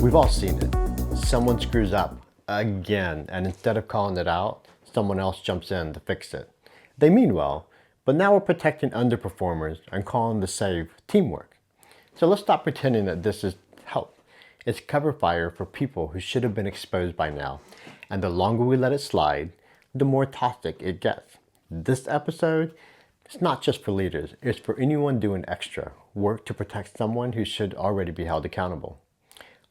We've all seen it. Someone screws up again, and instead of calling it out, someone else jumps in to fix it. They mean well, but now we're protecting underperformers and calling the save teamwork. So let's stop pretending that this is help. It's cover fire for people who should have been exposed by now. And the longer we let it slide, the more toxic it gets. This episode, it's not just for leaders, it's for anyone doing extra work to protect someone who should already be held accountable.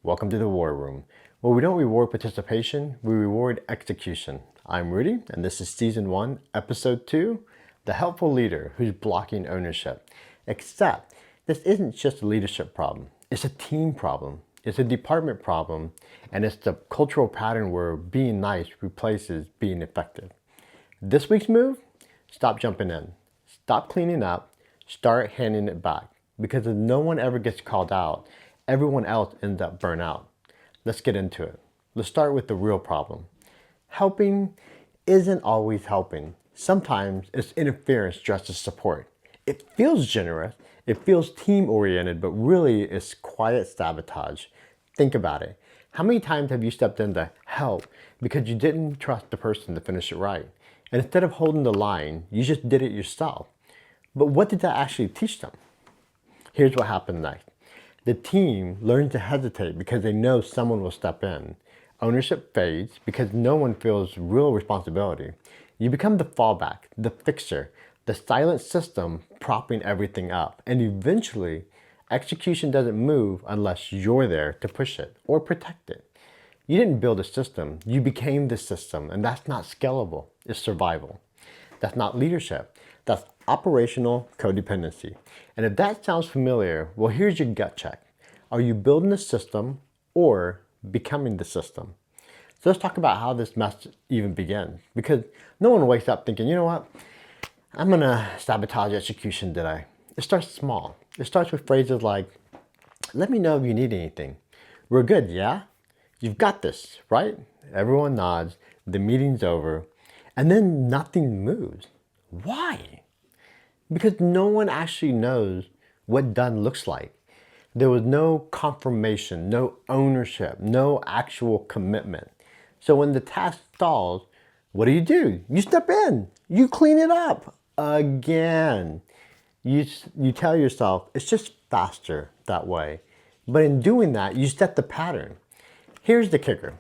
Welcome to the War Room, where we don't reward participation, we reward execution. I'm Rudy, and this is Season 1, Episode 2, The Helpful Leader Who's Blocking Ownership. Except, this isn't just a leadership problem, it's a team problem, it's a department problem, and it's the cultural pattern where being nice replaces being effective. This week's move? Stop jumping in. Stop cleaning up, start handing it back. Because if no one ever gets called out, everyone else ends up burnt out. Let's get into it. Let's start with the real problem. Helping isn't always helping. Sometimes it's interference dressed as support. It feels generous, it feels team-oriented, but really it's quiet sabotage. Think about it. How many times have you stepped in to help because you didn't trust the person to finish it right? And instead of holding the line, you just did it yourself. But what did that actually teach them? Here's what happened next. The team learns to hesitate because they know someone will step in. Ownership fades because no one feels real responsibility. You become the fallback, the fixer, the silent system propping everything up. And eventually, execution doesn't move unless you're there to push it or protect it. You didn't build a system, you became the system, and that's not scalable, it's survival. That's not leadership, that's operational codependency. And if that sounds familiar, well, here's your gut check. Are you building a system or becoming the system? So let's talk about how this mess even begins. Because no one wakes up thinking, you know what, I'm gonna sabotage execution today. It starts small. It starts with phrases like, let me know if you need anything. We're good, yeah? You've got this, right? Everyone nods, the meeting's over, and then nothing moves. Why? Because no one actually knows what done looks like. There was no confirmation, no ownership, no actual commitment. So when the task stalls, what do? You step in, you clean it up again. You tell yourself, it's just faster that way. But in doing that, you set the pattern. Here's the kicker.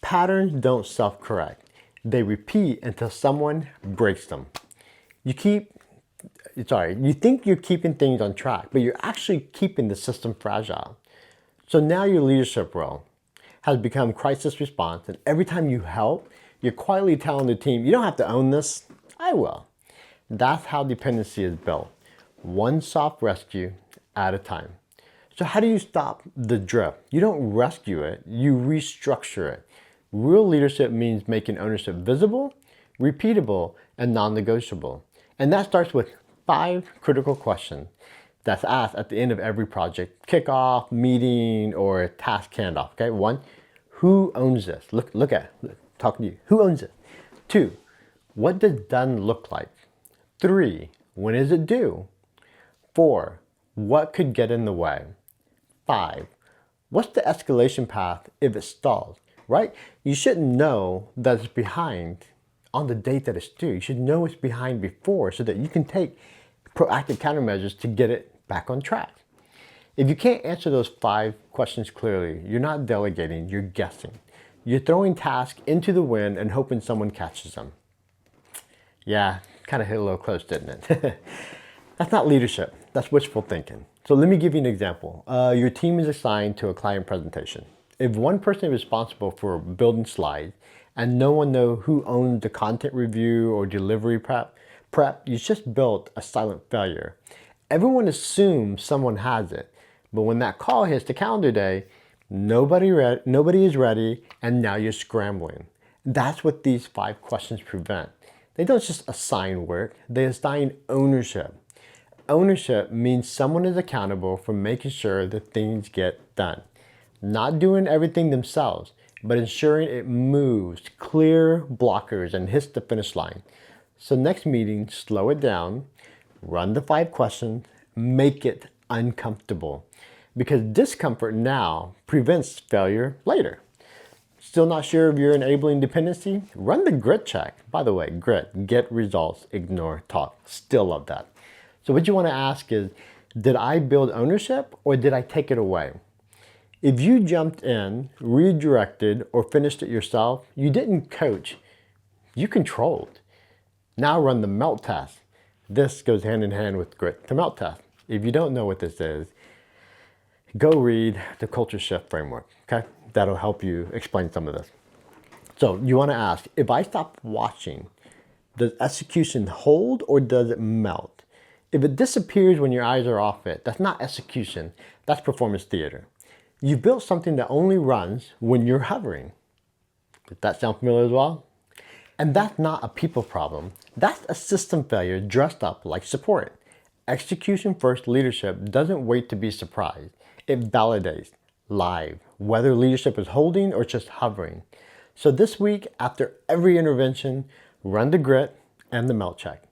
Patterns don't self-correct. They repeat until someone breaks them. You think you're keeping things on track, but you're actually keeping the system fragile. So now your leadership role has become crisis response, and every time you help, you're quietly telling the team, you don't have to own this, I will. That's how dependency is built. One soft rescue at a time. So how do you stop the drift? You don't rescue it, you restructure it. Real leadership means making ownership visible, repeatable, and non-negotiable. And that starts with 5 critical questions that's asked at the end of every project, kickoff, meeting, or task handoff. Okay, 1, who owns this? Talking to you. Who owns it? 2, what does done look like? 3, when is it due? 4, what could get in the way? 5, what's the escalation path if it stalls, right? You shouldn't know that it's behind on the date that it's due. You should know it's behind before so that you can take proactive countermeasures to get it back on track. If you can't answer those 5 questions clearly, you're not delegating, you're guessing. You're throwing tasks into the wind and hoping someone catches them. Yeah, kind of hit a little close, didn't it? That's not leadership, that's wishful thinking. So let me give you an example. Your team is assigned to a client presentation. If one person is responsible for building slides and no one knows who owns the content review or delivery prep, you just built a silent failure. Everyone assumes someone has it, but when that call hits the calendar day, nobody is ready, and now you're scrambling. That's what these 5 questions prevent. They don't just assign work, they assign ownership. Ownership means someone is accountable for making sure that things get done. Not doing everything themselves, but ensuring it moves, clear blockers, and hits the finish line. So next meeting, slow it down, run the 5 questions, make it uncomfortable. because discomfort now prevents failure later. Still not sure if you're enabling dependency? Run the grit check. By the way, grit, get results, ignore talk. Still love that. So what you want to ask is, did I build ownership or did I take it away? If you jumped in, redirected, or finished it yourself, you didn't coach, you controlled. Now run the melt test. This goes hand in hand with grit, the melt test. If you don't know what this is, go read the culture shift framework, okay? That'll help you explain some of this. So you want to ask, if I stop watching, does execution hold or does it melt? If it disappears when your eyes are off it, that's not execution, that's performance theater. You've built something that only runs when you're hovering. Does that sound familiar as well? And that's not a people problem. That's a system failure dressed up like support. Execution first leadership doesn't wait to be surprised. It validates live, whether leadership is holding or just hovering. So this week, after every intervention, run the grit and the melt check.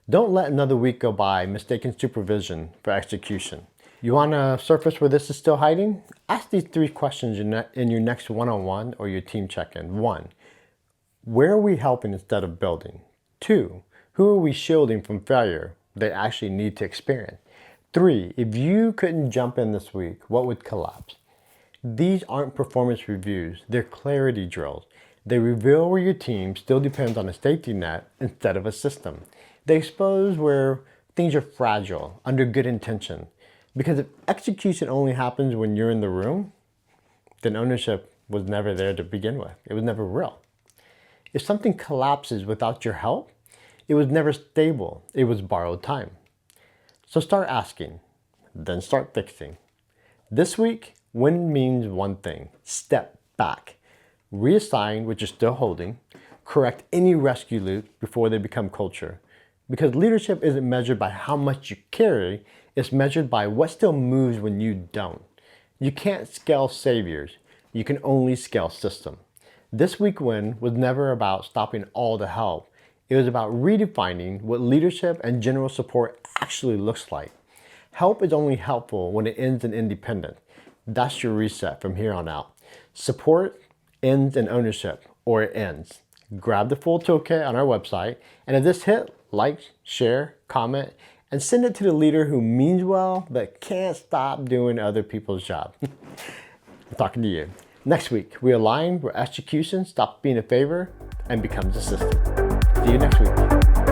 Don't let another week go by mistaking supervision for execution. You want to surface where this is still hiding? Ask these 3 questions in your next one-on-one or your team check-in. 1, where are we helping instead of building? 2, who are we shielding from failure they actually need to experience? 3, if you couldn't jump in this week, what would collapse? These aren't performance reviews, they're clarity drills. They reveal where your team still depends on a safety net instead of a system. They expose where things are fragile under good intention. Because if execution only happens when you're in the room, then ownership was never there to begin with. It was never real. If something collapses without your help, it was never stable. It was borrowed time. So start asking, then start fixing. This week, win means one thing: step back. Reassign what you're still holding. Correct any rescue loops before they become culture. Because leadership isn't measured by how much you carry, it's measured by what still moves when you don't. You can't scale saviors. You can only scale system. This week win was never about stopping all the help. It was about redefining what leadership and general support actually looks like. Help is only helpful when it ends in independence. That's your reset from here on out. Support ends in ownership, or it ends. Grab the full toolkit on our website, and if this hit, like, share, comment, and send it to the leader who means well but can't stop doing other people's job. I'm talking to you. Next week, we align where execution stops being a favor and becomes a system. See you next week.